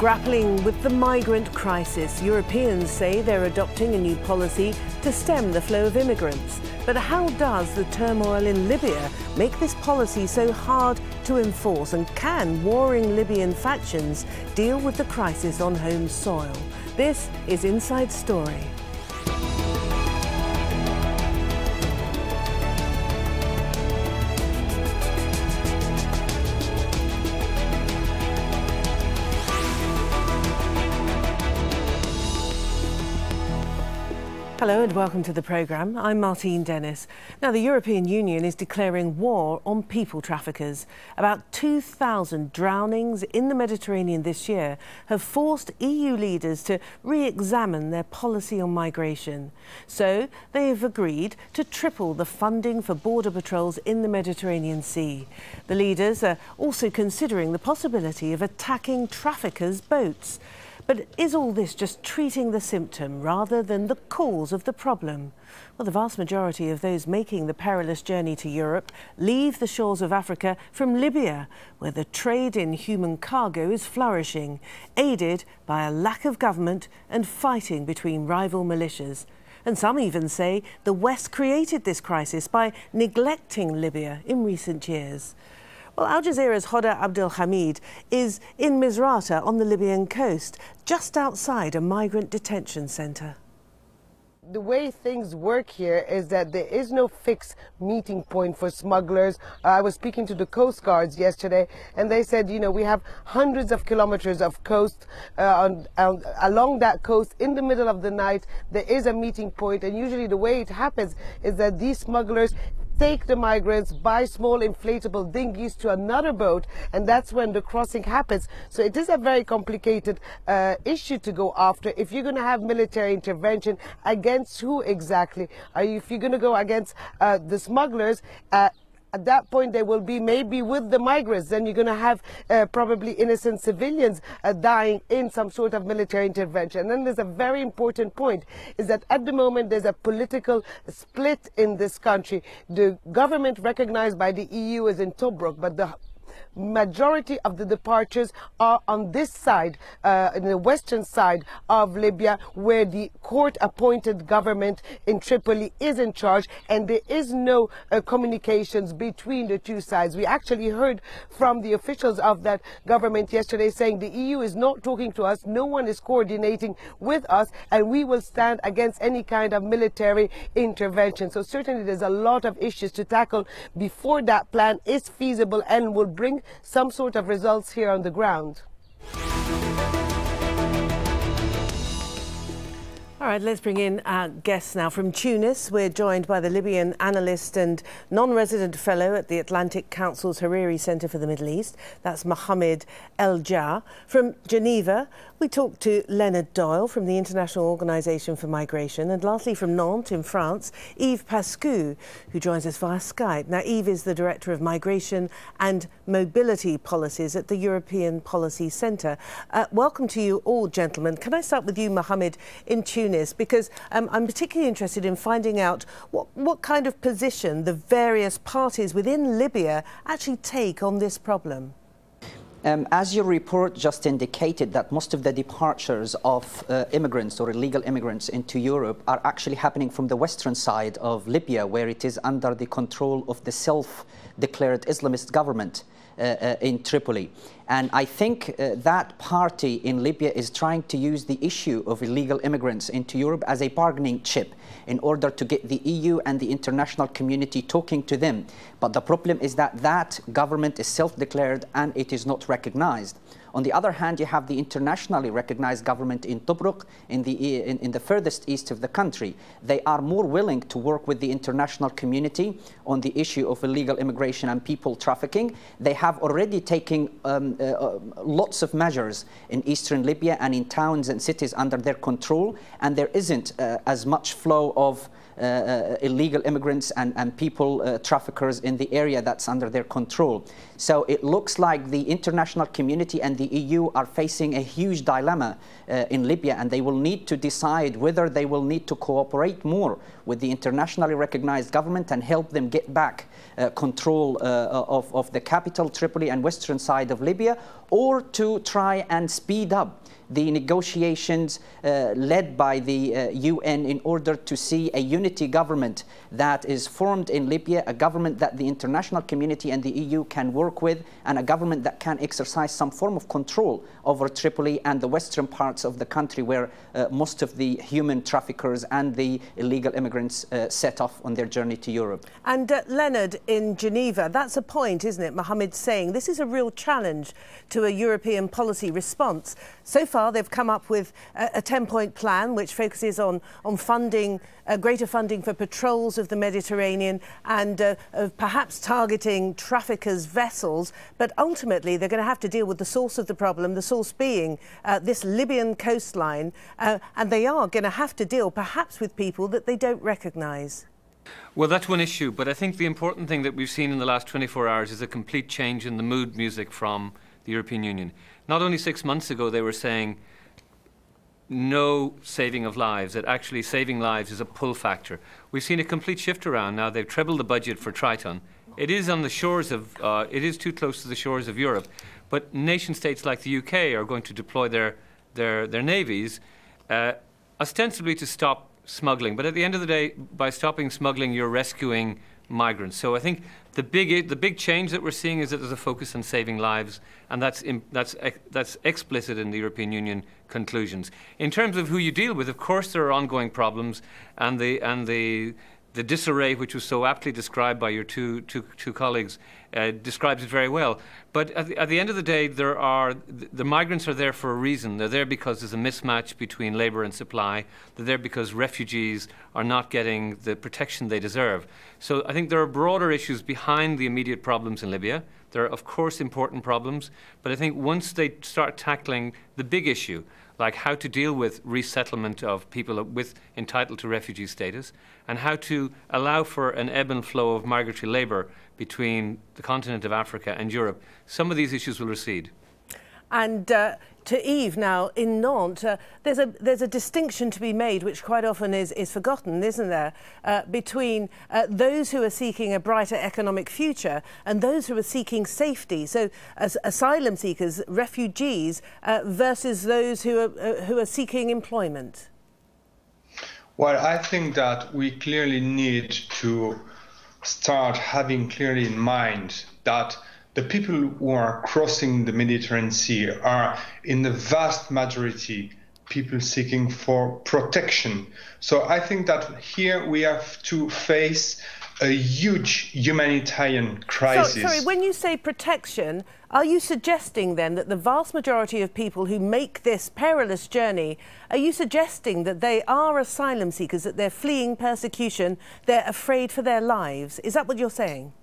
Grappling with the migrant crisis, Europeans say they're adopting a new policy to stem the flow of immigrants. But how does the turmoil in Libya make this policy so hard to enforce? And can warring Libyan factions deal with the crisis on home soil? This is Inside Story. Hello and welcome to the programme. I'm Martine Dennis. Now, the European Union is declaring war on people traffickers. About 2,000 drownings in the Mediterranean this year have forced EU leaders to re-examine their policy on migration. So they have agreed to triple the funding for border patrols in the Mediterranean Sea. The leaders are also considering the possibility of attacking traffickers' boats. But is all this just treating the symptom rather than the cause of the problem? Well, the vast majority of those making the perilous journey to Europe leave the shores of Africa from Libya, where the trade in human cargo is flourishing, aided by a lack of government and fighting between rival militias. And some even say the West created this crisis by neglecting Libya in recent years. Well, Al Jazeera's Hoda Abdelhamid is in Misrata on the Libyan coast, just outside a migrant detention centre. The way things work here is that there is no fixed meeting point for smugglers. I was speaking to the Coast Guards yesterday, and they said, you know, we have hundreds of kilometers of coast. Along that coast, in the middle of the night, there is a meeting point, and usually the way it happens is that these smugglers take the migrants by small inflatable dinghies to another boat, and that's when the crossing happens. So it is a very complicated issue to go after. If you're going to have military intervention, against who exactly? If you're going to go against the smugglers, at that point, they will be maybe with the migrants. Then you're going to have probably innocent civilians dying in some sort of military intervention. And then there's a very important point, is that at the moment there's a political split in this country. The government recognized by the EU is in Tobruk, but the majority of the departures are on this side, in the western side of Libya, where the court-appointed government in Tripoli is in charge, and there is no communications between the two sides. We actually heard from the officials of that government yesterday saying the EU is not talking to us, no one is coordinating with us, and we will stand against any kind of military intervention. So certainly there's a lot of issues to tackle before that plan is feasible and will bring some sort of results here on the ground. All right, let's bring in our guests now. From Tunis, we're joined by the Libyan analyst and non-resident fellow at the Atlantic Council's Hariri Centre for the Middle East. That's Mohamed El-Jah. From Geneva, we talked to Leonard Doyle from the International Organisation for Migration. And lastly, from Nantes in France, Yves Pascu, who joins us via Skype. Now, Yves is the Director of Migration and Mobility Policies at the European Policy Centre. Welcome to you all, gentlemen. Can I start with you, Mohamed, in Tunis? Because I'm particularly interested in finding out what kind of position the various parties within Libya actually take on this problem. As your report just indicated, that most of the departures of immigrants or illegal immigrants into Europe are actually happening from the western side of Libya, where it is under the control of the self-declared Islamist government in Tripoli. And I think that party in Libya is trying to use the issue of illegal immigrants into Europe as a bargaining chip in order to get the EU and the international community talking to them. But the problem is that that government is self-declared and it is not recognized. On the other hand, you have the internationally recognized government in Tobruk, in the furthest east of the country. They are more willing to work with the international community on the issue of illegal immigration and people trafficking. They have already taken lots of measures in eastern Libya and in towns and cities under their control, and there isn't as much flow of illegal immigrants and people traffickers in the area that's under their control. So it looks like the international community and the EU are facing a huge dilemma in Libya, and they will need to decide whether they will need to cooperate more with the internationally recognized government and help them get back control of the capital, Tripoli, and western side of Libya, or to try and speed up the negotiations led by the UN in order to see a unity government that is formed in Libya, a government that the international community and the EU can work with, and a government that can exercise some form of control over Tripoli and the western parts of the country where most of the human traffickers and the illegal immigrants set off on their journey to Europe. And Leonard, in Geneva, that's a point, isn't it? Mohammed's saying this is a real challenge to a European policy response. So far, they've come up with a 10-point plan which focuses on funding, greater funding for patrols of the Mediterranean and perhaps targeting traffickers' vessels. But ultimately, they're going to have to deal with the source of the problem, the source being this Libyan coastline. And they are going to have to deal perhaps with people that they don't recognise. Well, that's one issue. But I think the important thing that we've seen in the last 24 hours is a complete change in the mood music from the European Union. Not only 6 months ago they were saying no saving of lives, that actually saving lives is a pull factor. We've seen a complete shift around now. They've trebled the budget for Triton. It is on the shores of, it is too close to the shores of Europe, but nation states like the UK are going to deploy their navies ostensibly to stop smuggling. But at the end of the day, by stopping smuggling, you're rescuing migrants. So I think the big change that we're seeing is that there's a focus on saving lives, and that's explicit in the European Union conclusions. In terms of who you deal with, of course there are ongoing problems, and the disarray, which was so aptly described by your two colleagues, describes it very well. But at the end of the day, the migrants are there for a reason. They're there because there's a mismatch between labour and supply. They're there because refugees are not getting the protection they deserve. So I think there are broader issues behind the immediate problems in Libya. There are, of course, important problems. But I think once they start tackling the big issue, like how to deal with resettlement of people entitled to refugee status, and how to allow for an ebb and flow of migratory labour between the continent of Africa and Europe, some of these issues will recede. And to Yves now, in Nantes, there's a distinction to be made, which quite often is forgotten, isn't there, between those who are seeking a brighter economic future and those who are seeking safety. So as asylum seekers, refugees, versus those who are seeking employment. Well, I think that we clearly need to start having clearly in mind that the people who are crossing the Mediterranean Sea are, in the vast majority, people seeking for protection. So I think that here we have to face a huge humanitarian crisis. Sorry, when you say protection, are you suggesting then that the vast majority of people who make this perilous journey, are you suggesting that they are asylum seekers, that they're fleeing persecution, they're afraid for their lives? Is that what you're saying?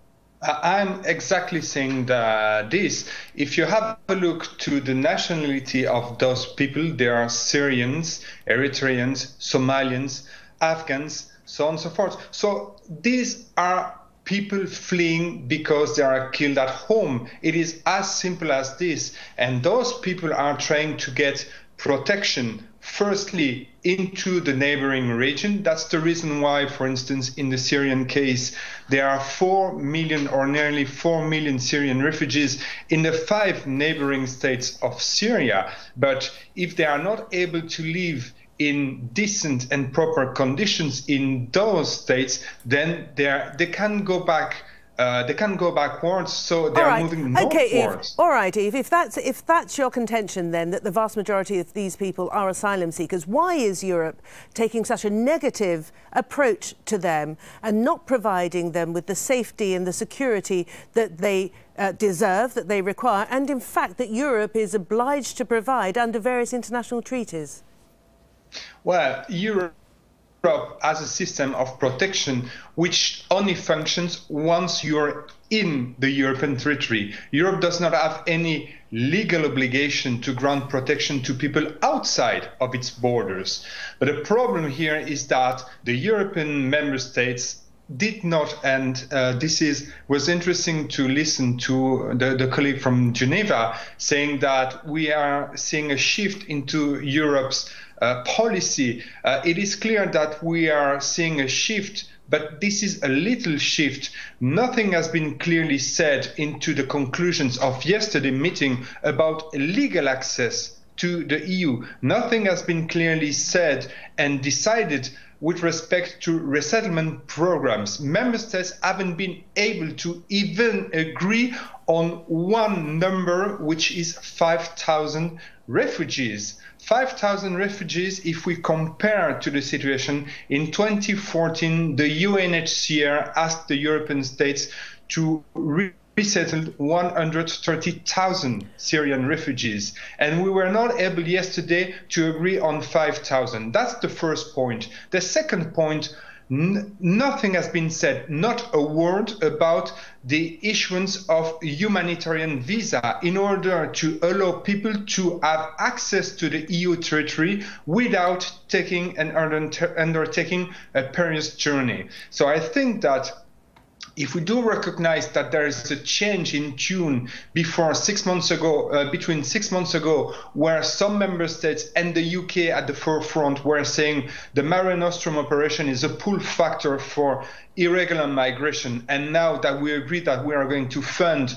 I'm exactly saying this. If you have a look to the nationality of those people, there are Syrians, Eritreans, Somalians, Afghans, so on and so forth. So these are people fleeing because they are killed at home. It is as simple as this. And those people are trying to get protection, firstly, into the neighboring region. That's the reason why, for instance, in the Syrian case, there are 4 million or nearly 4 million Syrian refugees in the 5 neighboring states of Syria. But if they are not able to live in decent and proper conditions in those states, then they can go back. They can go backwards, so they are moving northwards. Okay, Yves. All right, Yves. If that's your contention, then that the vast majority of these people are asylum seekers, why is Europe taking such a negative approach to them and not providing them with the safety and the security that they deserve, that they require, and in fact that Europe is obliged to provide under various international treaties? Well, Europe has a system of protection which only functions once you're in the European territory. Europe does not have any legal obligation to grant protection to people outside of its borders. But the problem here is that the European member states did not, and was interesting to listen to the colleague from Geneva saying that we are seeing a shift into Europe's policy. It is clear that we are seeing a shift, but this is a little shift. Nothing has been clearly said into the conclusions of yesterday's meeting about legal access to the EU. Nothing has been clearly said and decided with respect to resettlement programs. Member states haven't been able to even agree on one number, which is 5,000 refugees. 5,000 refugees, if we compare to the situation in 2014, the UNHCR asked the European states to resettle 130,000 Syrian refugees. And we were not able yesterday to agree on 5,000. That's the first point. The second point, nothing has been said, not a word about the issuance of humanitarian visa in order to allow people to have access to the EU territory without taking and undertaking a perilous journey. So I think that if we do recognize that there is a change in tune between 6 months ago, where some member states and the UK at the forefront were saying the Mare Nostrum operation is a pull factor for irregular migration, and now that we agree that we are going to fund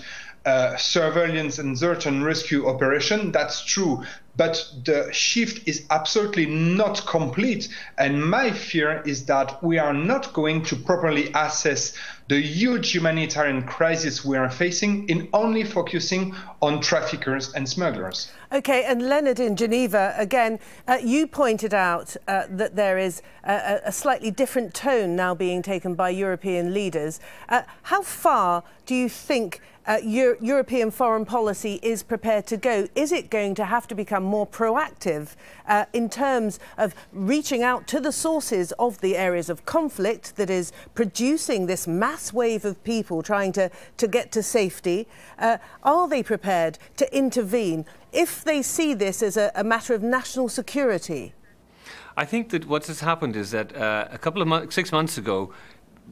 surveillance and search and rescue operation, that's true. But the shift is absolutely not complete. And my fear is that we are not going to properly assess the huge humanitarian crisis we are facing in only focusing on traffickers and smugglers. OK, and Leonard in Geneva, again, you pointed out that there is a slightly different tone now being taken by European leaders. How far do you think European foreign policy is prepared to go? Is it going to have to become more proactive in terms of reaching out to the sources of the areas of conflict that is producing this mass wave of people trying to get to safety? Are they prepared to intervene if they see this as a matter of national security? I think that what has happened is that 6 months ago,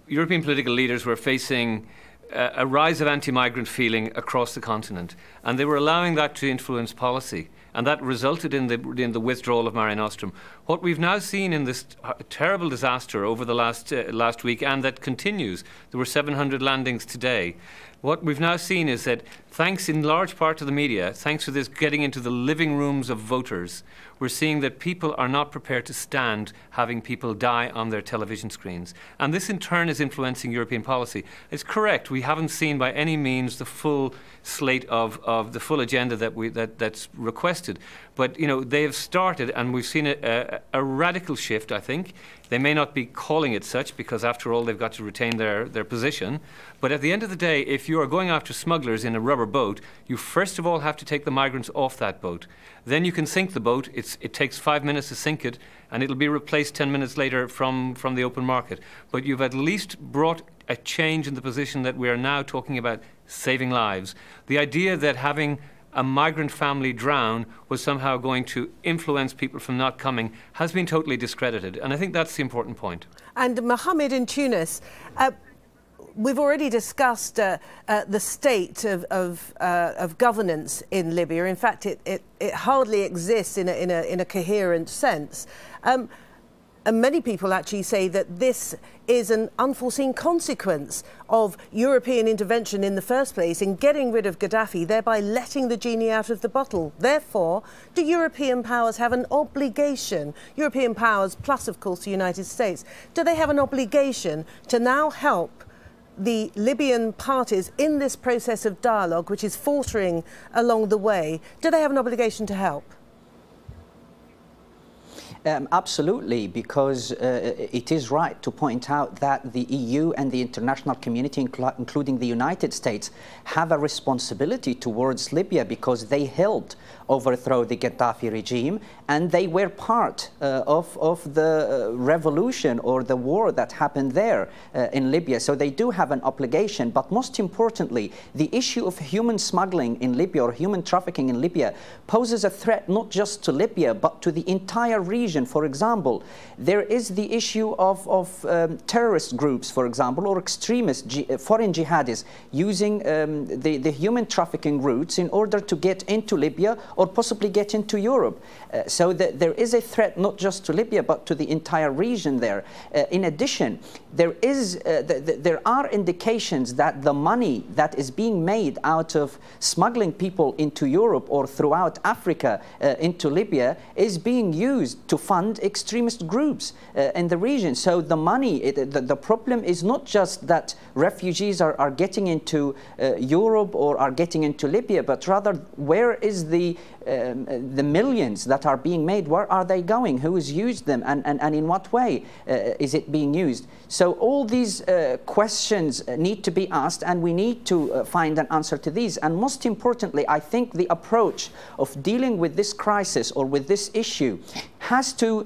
European political leaders were facing a rise of anti-migrant feeling across the continent, and they were allowing that to influence policy, and that resulted in the withdrawal of Mare Nostrum. What we've now seen in this terrible disaster over the last week, and that continues, there were 700 landings today. What we've now seen is that, thanks in large part to the media, thanks to this getting into the living rooms of voters, we're seeing that people are not prepared to stand having people die on their television screens. And this in turn is influencing European policy. It's correct, we haven't seen by any means the full slate of the full agenda that's requested. But, you know, they have started, and we've seen a radical shift, I think. They may not be calling it such, because after all, they've got to retain their position. But at the end of the day, if you are going after smugglers in a rubber boat, you first of all have to take the migrants off that boat. Then you can sink the boat. It takes 5 minutes to sink it, and it'll be replaced 10 minutes later from the open market. But you've at least brought a change in the position that we are now talking about saving lives. The idea that having a migrant family drown was somehow going to influence people from not coming has been totally discredited. And I think that's the important point. And Mohammed in Tunis, we've already discussed the state of governance in Libya. In fact, it hardly exists in a coherent sense. And many people actually say that this is an unforeseen consequence of European intervention in the first place in getting rid of Gaddafi, thereby letting the genie out of the bottle. Therefore, do European powers have an obligation, European powers plus, of course, the United States, do they have an obligation to now help the Libyan parties in this process of dialogue, which is faltering along the way? Do they have an obligation to help? Absolutely, because it is right to point out that the EU and the international community, including the United States, have a responsibility towards Libya because they helped overthrow the Gaddafi regime and they were part of the revolution or the war that happened there in Libya. So they do have an obligation. But most importantly, the issue of human smuggling in Libya or human trafficking in Libya poses a threat not just to Libya but to the entire region. For example, there is the issue of terrorist groups, for example, or extremist foreign jihadis using the human trafficking routes in order to get into Libya or possibly get into Europe. So there is a threat not just to Libya but to the entire region there. In addition, there are indications that the money that is being made out of smuggling people into Europe or throughout Africa into Libya is being used to fund extremist groups in the region. So the money, the problem is not just that refugees are getting into Europe or are getting into Libya, but rather where is the millions that are being made, where are they going? Who has used them and in what way is it being used? So all these questions need to be asked and we need to find an answer to these. And most importantly, I think the approach of dealing with this crisis or with this issue has to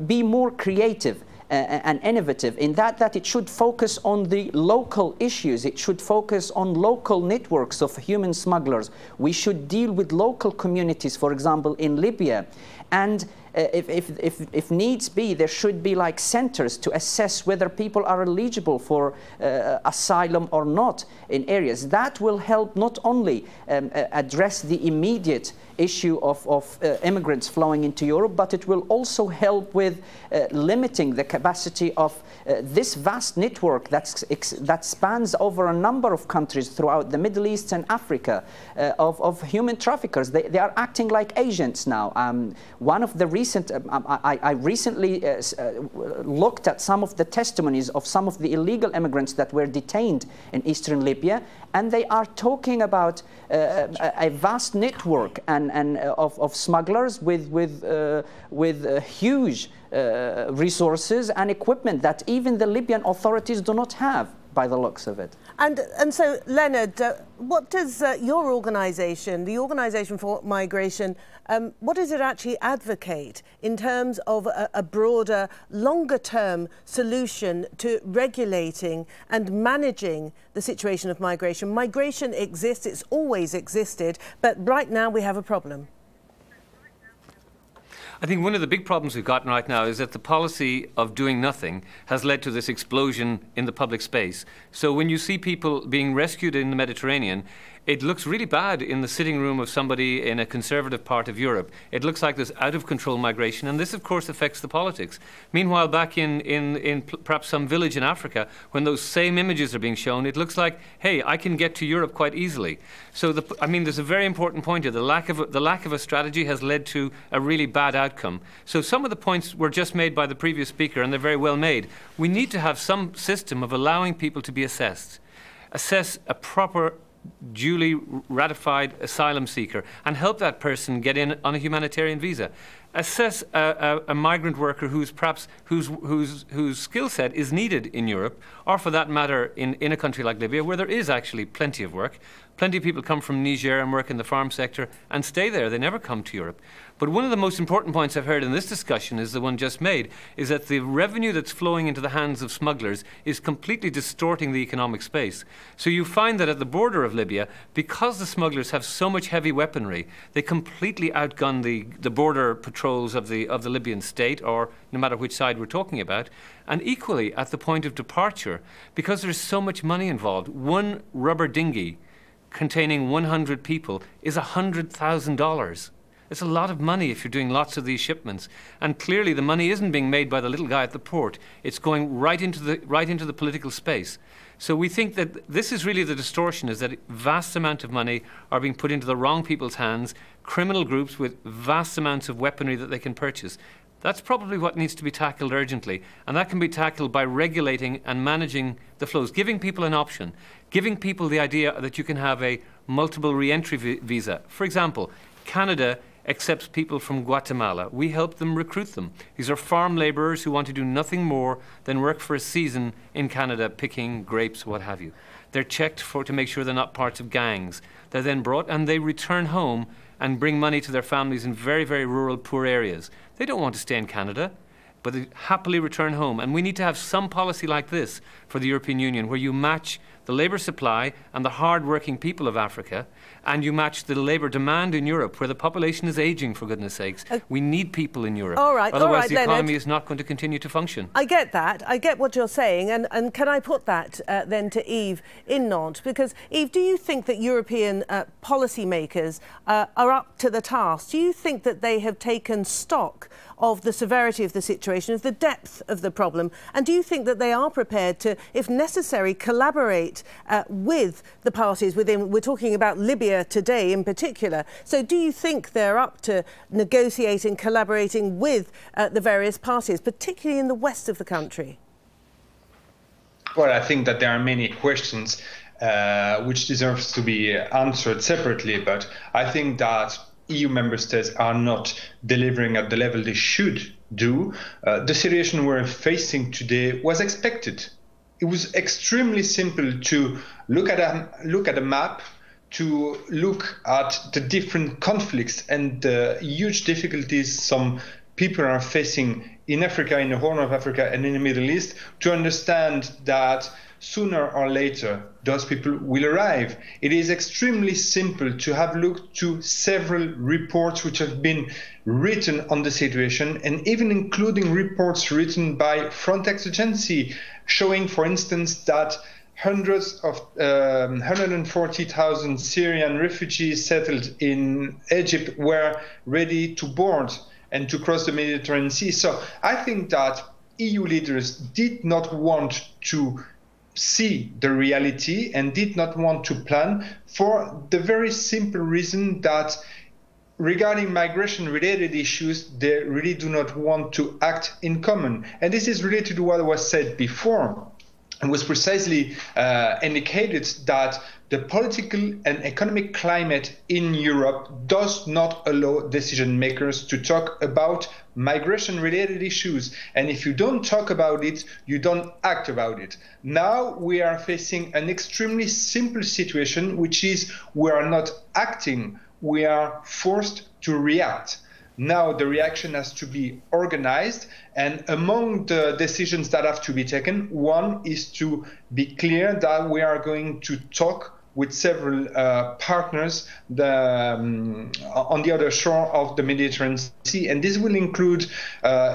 be more creative and innovative in that it should focus on the local issues. It should focus on local networks of human smugglers. We should deal with local communities, for example, in Libya. And if needs be, there should be like centers to assess whether people are eligible for asylum or not in areas. That will help not only address the immediate issue of immigrants flowing into Europe, but it will also help with limiting the capacity of this vast network that spans over a number of countries throughout the Middle East and Africa of human traffickers. They are acting like agents now. One of the recent, I recently looked at some of the testimonies of some of the illegal immigrants that were detained in eastern Libya, and they are talking about a vast network of smugglers with huge resources and equipment that even the Libyan authorities do not have, by the looks of it. And so, Leonard, what does your organisation, the Organisation for Migration, what does it actually advocate in terms of a broader, longer-term solution to regulating and managing the situation of migration? Migration exists, it's always existed, but right now we have a problem. I think one of the big problems we've got right now is that the policy of doing nothing has led to this explosion in the public space. So when you see people being rescued in the Mediterranean, it looks really bad in the sitting room of somebody in a conservative part of Europe. It looks like there's out-of-control migration, and this, of course, affects the politics. Meanwhile, back in perhaps some village in Africa, when those same images are being shown, it looks like, hey, I can get to Europe quite easily. So, I mean, there's a very important point here. The lack of a strategy has led to a really bad outcome. So some of the points were just made by the previous speaker, and they're very well made. We need to have some system of allowing people to be assess a proper, duly ratified asylum seeker and help that person get in on a humanitarian visa. Assess a migrant worker whose skill set is needed in Europe, or for that matter in a country like Libya, where there is actually plenty of work. Plenty of people come from Niger and work in the farm sector and stay there. They never come to Europe. But one of the most important points I've heard in this discussion is the one just made, is that the revenue that's flowing into the hands of smugglers is completely distorting the economic space. So you find that at the border of Libya, because the smugglers have so much heavy weaponry, they completely outgun the border patrols of the Libyan state, or no matter which side we're talking about. And equally, at the point of departure, because there's so much money involved, one rubber dinghy containing 100 people is $100,000. It's a lot of money if you're doing lots of these shipments. And clearly the money isn't being made by the little guy at the port. It's going right into the political space. So we think that this is really the distortion, is that vast amount of money are being put into the wrong people's hands, criminal groups with vast amounts of weaponry that they can purchase. That's probably what needs to be tackled urgently, and that can be tackled by regulating and managing the flows, giving people an option, giving people the idea that you can have a multiple re-entry visa. For example, Canada accepts people from Guatemala. We help them recruit them. These are farm labourers who want to do nothing more than work for a season in Canada, picking grapes, what have you. They're checked to make sure they're not parts of gangs. They're then brought and they return home and bring money to their families in very, very rural, poor areas. They don't want to stay in Canada, but they happily return home. And we need to have some policy like this for the European Union, where you match the labour supply and the hard-working people of Africa, and you match the labour demand in Europe, where the population is ageing, for goodness sakes. We need people in Europe. Otherwise, the economy is not going to continue to function. I get that. I get what you're saying. And can I put that then to Yves in Nantes? Because, Yves, do you think that European policymakers are up to the task? Do you think that they have taken stock of the severity of the situation, of the depth of the problem? And do you think that they are prepared to, if necessary, collaborate with the parties within? We're talking about Libya today in particular. So do you think they're up to negotiating, collaborating with the various parties, particularly in the west of the country? Well, I think that there are many questions which deserves to be answered separately, but I think that EU member states are not delivering at the level they should do. The situation we're facing today was expected. It was extremely simple to look at a map, to look at the different conflicts and the huge difficulties some people are facing in Africa, in the Horn of Africa and in the Middle East, to understand that sooner or later those people will arrive. It is extremely simple to have looked to several reports which have been written on the situation, and even including reports written by Frontex agency showing, for instance, that hundreds of 140,000 Syrian refugees settled in Egypt were ready to board and to cross the Mediterranean Sea. So I think that EU leaders did not want to see the reality and did not want to plan, for the very simple reason that regarding migration-related issues, they really do not want to act in common. And this is related to what was said before. It was precisely indicated that the political and economic climate in Europe does not allow decision makers to talk about migration-related issues. And if you don't talk about it, you don't act about it. Now we are facing an extremely simple situation, which is we are not acting, we are forced to react. Now the reaction has to be organized, and among the decisions that have to be taken, one is to be clear that we are going to talk with several partners on the other shore of the Mediterranean Sea. And this will include,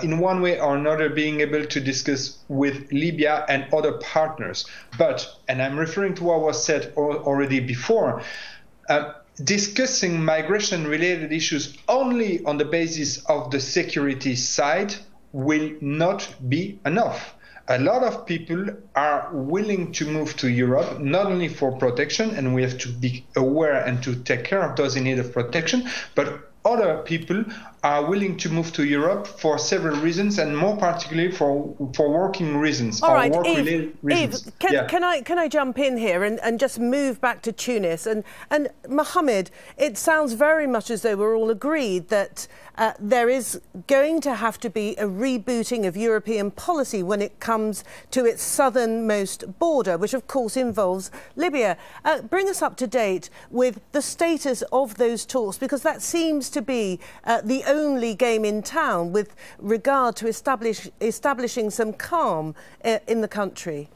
in one way or another, being able to discuss with Libya and other partners. But, and I'm referring to what was said already before, discussing migration-related issues only on the basis of the security side will not be enough. A lot of people are willing to move to Europe, not only for protection, and we have to be aware and to take care of those in need of protection, but other people are willing to move to Europe for several reasons, and more particularly for working reasons. All right, Yves, can I jump in here and just move back to Tunis? And Mohammed, it sounds very much as though we're all agreed that there is going to have to be a rebooting of European policy when it comes to its southernmost border, which of course involves Libya. Bring us up to date with the status of those talks, because that seems to be the only game in town with regard to establishing some calm in the country.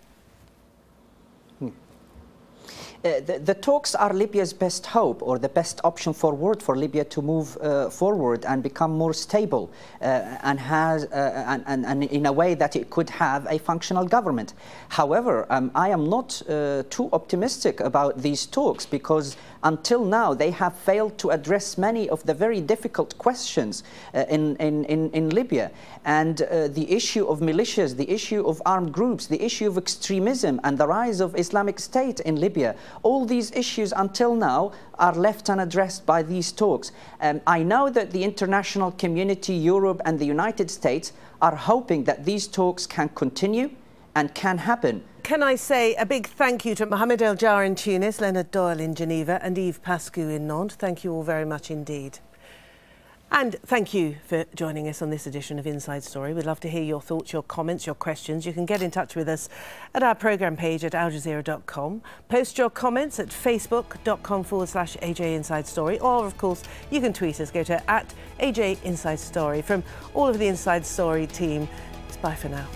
The talks are Libya's best hope, or the best option forward for Libya to move forward and become more stable, and in a way that it could have a functional government. However, I am not too optimistic about these talks, because until now they have failed to address many of the very difficult questions in Libya. And the issue of militias, the issue of armed groups, the issue of extremism and the rise of Islamic State in Libya, all these issues until now are left unaddressed by these talks. I know that the international community, Europe and the United States, are hoping that these talks can continue and can happen. Can I say a big thank you to Mohamed El Jar in Tunis, Leonard Doyle in Geneva and Yves Pascu in Nantes. Thank you all very much indeed. And thank you for joining us on this edition of Inside Story. We'd love to hear your thoughts, your comments, your questions. You can get in touch with us at our programme page at aljazeera.com. Post your comments at facebook.com/AJ Inside Story. Or, of course, you can tweet us. Go to @AJ Inside Story. From all of the Inside Story team, it's bye for now.